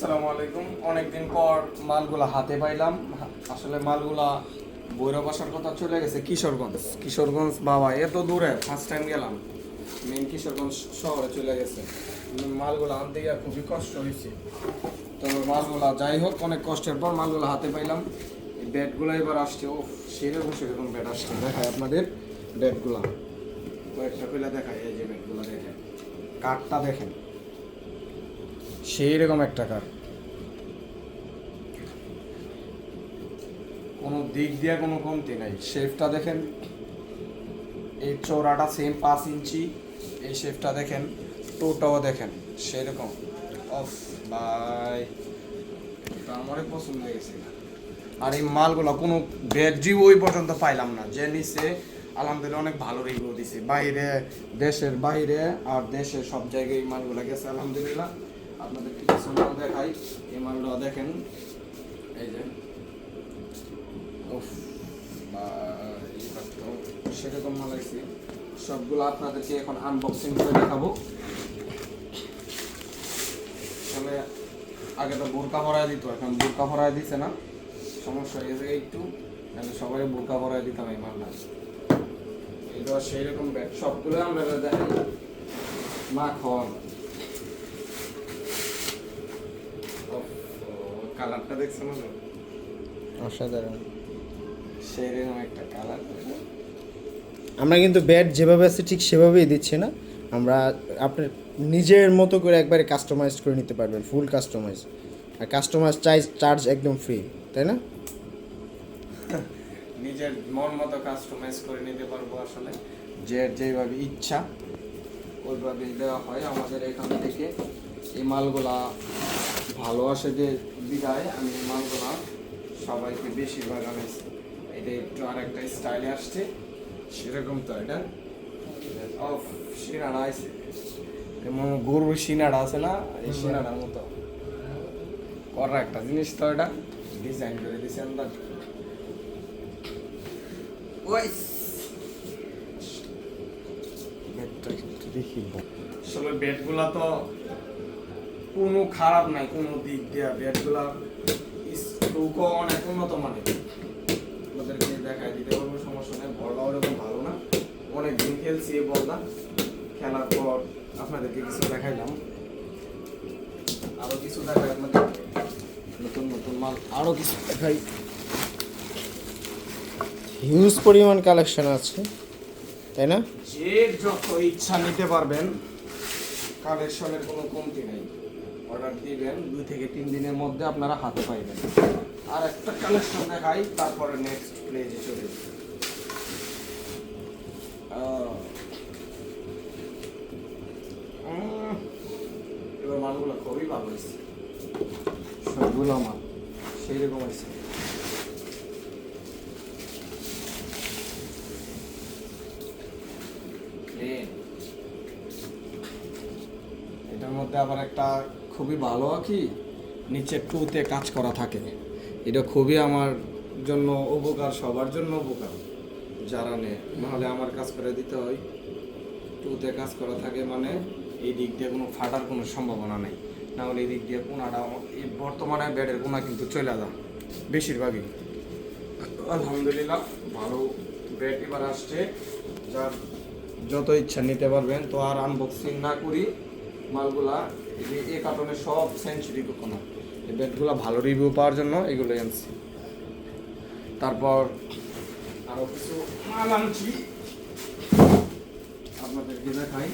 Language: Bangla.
আসসালামু আলাইকুম। অনেকদিন পর মালগুলা হাতে পাইলাম। আসলে মালগুলা ভৈরব আসার কথা চলে গেছে কিশোরগঞ্জ বাবা এত দূরে ফার্স্ট টাইম গেলাম। মেন কিশোরগঞ্জ শহরে চলে গেছে। মালগুলা আনতে গিয়ে খুবই কষ্ট হয়েছে। তো মালগুলা যাই হোক অনেক কষ্টের পর মালগুলা হাতে পাইলাম। এই ব্যাটগুলো এবার আসছে। ও সেরকম ব্যাট আসছে। দেখায় আপনাদের ব্যাটগুলা কয়েকটা পেলে দেখায়। এই যে ব্যাটগুলা দেখেন, কাঠটা দেখেন, সেই রকম একটা কার, কোনো দিক দিয়ে কোনো কমতি নাই। শেফটা দেখেন, এই চৌড়াটা সেম 5 ইঞ্চি। এই শেফটা দেখেন, টোটাও দেখেন সেরকম। অফ ভাই, আমারই পছন্দ হয়ে গেছে। আর এই মালগুলো কোনো ব্যাড ওই পর্যন্ত পাইলাম না। যে নিচে আলহামদুলিল্লাহ অনেক ভালো রিভিউ দিছে, বাইরে দেশের বাইরে আর দেশের সব জায়গায় এই মালগুলো গেছে আলহামদুলিল্লাহ। আপনাদের কিছু মাল দেখাই। এই মালটা দেখেন, এই যে সেরকম মাল আছে। সবগুলো আপনাদেরকে এখন আনবক্সিং করে দেখাবো। তাহলে আগে তো বোরকা ভরায় দিত, এখন বোরকা ভরায় দিচ্ছে না, সমস্যা হয়ে গেছে একটু। সবাই বোরকা ভরায় দিতাম এই মালটা। এটা সেই রকম ব্যাগ সবগুলো আমরা দেখাই। মাখন কালারটা দেখছেন, অসাধারণ। সেরকম একটা কালার। আমরা কিন্তু ব্যাট যেভাবে আছে ঠিক সেভাবেই দিচ্ছি না, আমরা আপনার নিজের মতো করে একবারে কাস্টমাইজ করে নিতে পারবেন, ফুল কাস্টমাইজ। আর কাস্টমাইজ চার্জ একদম ফ্রি, তাই না? নিজের মন মতো কাস্টমাইজ করে নিতে পারবো। আসলে যেভাবে ইচ্ছা ওইভাবেই দেওয়া হয় আমাদের এখান থেকে। এই মালগুলা ভালো আসে যে বিদায় আমি এই মালগুলা সবাইকে বেশিরভাগ আনাইছি। এটা একটু আর একটা স্টাইলে আসছে সেরকম। তো এটা সিনাড়া আছে, যেমন গরুর সিনাড়া আছে না, এই সিনাড়ার মতো করা একটা জিনিস। তো এটা ডিজাইন করে দিয়েছে আমরা। আসলে ব্যাটগুলা তো কোনো খারাপ নাই কোনো দিক দিয়া। ব্যাটগুলা স্ট্রোকও অনেক উন্নত মানের। আপনাদেরকে দেখাই দিতে পারবো, সমস্যা নেই। বলটাও এরকম ভালো না, অনেক দিন খেলছি এই বলটা। খেলার পর আপনাদেরকে কিছু দেখাইলাম, আরো কিছু দেখাই আপনাদের। নতুন নতুন মাল আরো কিছু দেখাই। হিউজ পরিমাণ কালেকশন আছে, তাই না? যে যত ইচ্ছা নিতে পারবেন, কালেকশনের কোনো কমতি নেই। অর্ডার দিবেন, 2 থেকে 3 দিনের মধ্যে আপনারা হাতে পাইবেন। আর একটা কালেকশন দেখাই, তারপরে নেক্সট প্লেজে চলে যাই। এবার মালগুলো খুবই ভালো হয়েছে, সবগুলো মাল সেই রকম হয়েছে। এটার মধ্যে আবার একটা খুবই ভালো কি, নিচে টুতে কাজ করা থাকে। এটা খুবই আমার জন্য উপকার, সবার জন্য উপকার যারা নেয়। নাহলে আমার কাজ করে দিতে হয়। টুতে কাজ করা থাকে মানে এই দিক দিয়ে কোনো ফাটার কোনো সম্ভাবনা নেই। নাহলে এই দিক দিয়ে কোনাটা, এই বর্তমানে বেডের কোনা কিন্তু চলে যায় বেশিরভাগই। আলহামদুলিল্লাহ ভালো বেড এবার আসছে, যার যত ইচ্ছা নিতে পারবেন। তো আর আনবক্সিং না করি মালগুলা। এই কার্টনে সব সেঞ্চুরি কোনা। এই বেডগুলা ভালো রিভিউ পাওয়ার জন্য এগুলো আনছি। তারপর আরো কিছু মাল আনছি, আপনাদেরকে দেখাই।